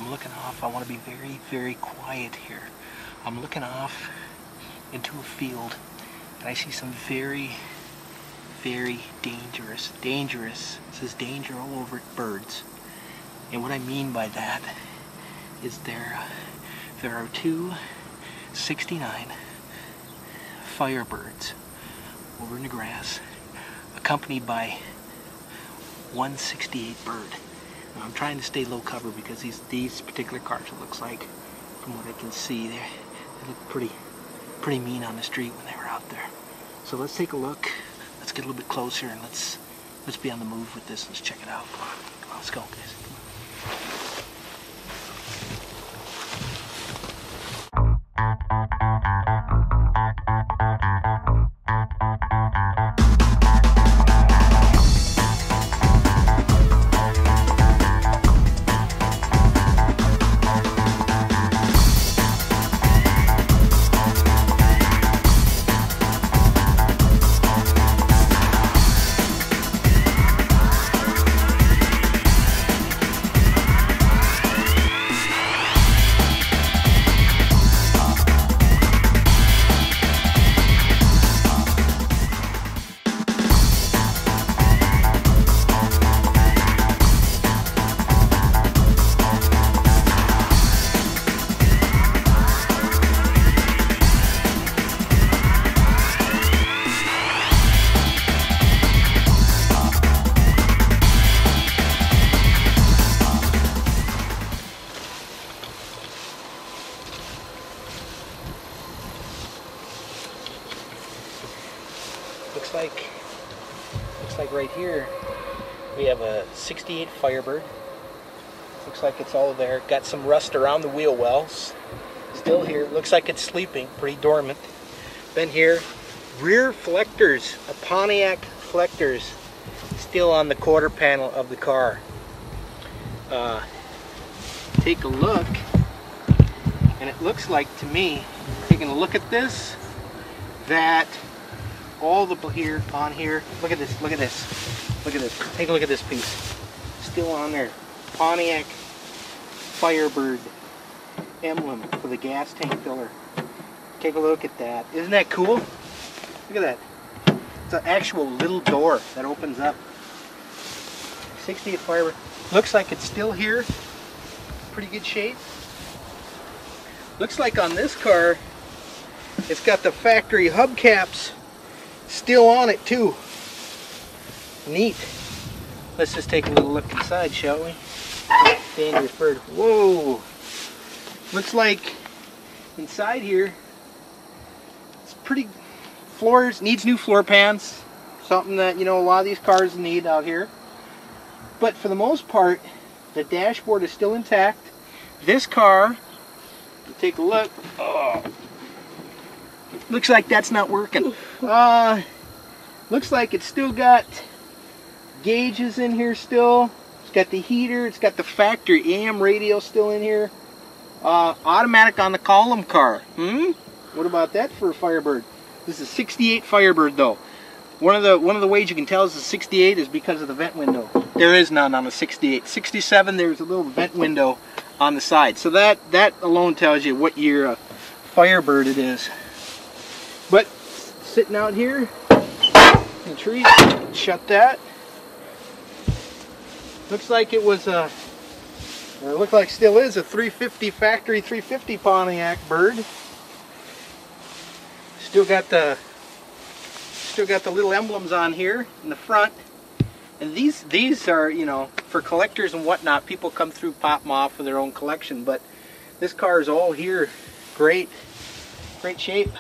I'm looking off. I want to be very, very quiet here. I'm looking off into a field, and I see some very, very dangerous, it says danger all over it, birds. And what I mean by that is there are two 69 Firebirds over in the grass, accompanied by one 68 bird. Now, I'm trying to stay low cover because these particular cars, it looks like, from what I can see, they look pretty mean on the street when they were out there. So let's take a look. Let's get a little bit closer and let's be on the move with this. Let's check it out. Come on, let's go, guys. Come on. Looks like right here we have a 68 Firebird. Looks like it's all there. Got some rust around the wheel wells. Still here. Looks like it's sleeping, pretty dormant. Then here, rear flectors, a Pontiac flectors, still on the quarter panel of the car. Take a look, and it looks like to me, taking a look at this, that all the here on here, look at this, take a look at this piece, still on there, Pontiac Firebird emblem for the gas tank filler. Take a look at that. Isn't that cool? Look at that. It's an actual little door that opens up. 68 Firebird. Looks like it's still here. Pretty good shape. Looks like on this car, it's got the factory hubcaps still on it too. Neat. Let's just take a little look inside, shall we? Dangerous bird. Whoa! Looks like inside here, it's pretty, floors, needs new floor pans. Something that, you know, a lot of these cars need out here. But for the most part, the dashboard is still intact. This car, take a look. Oh, looks like that's not working. Looks like it's still got gauges in here still. It's got the heater. It's got the factory AM radio still in here. Automatic on the column car. What about that for a Firebird? This is a 68 Firebird though. One of the ways you can tell it's a 68 is because of the vent window. There is none on a 68. 67, there's a little vent window on the side. So that alone tells you what year Firebird it is. But sitting out here in the trees, shut that. Looks like it was a, or it looked like still is a 350 factory 350 Pontiac bird. Still got the little emblems on here in the front. And these are, you know, for collectors and whatnot. People come through, pop them off for their own collection. But this car is all here. Great shape.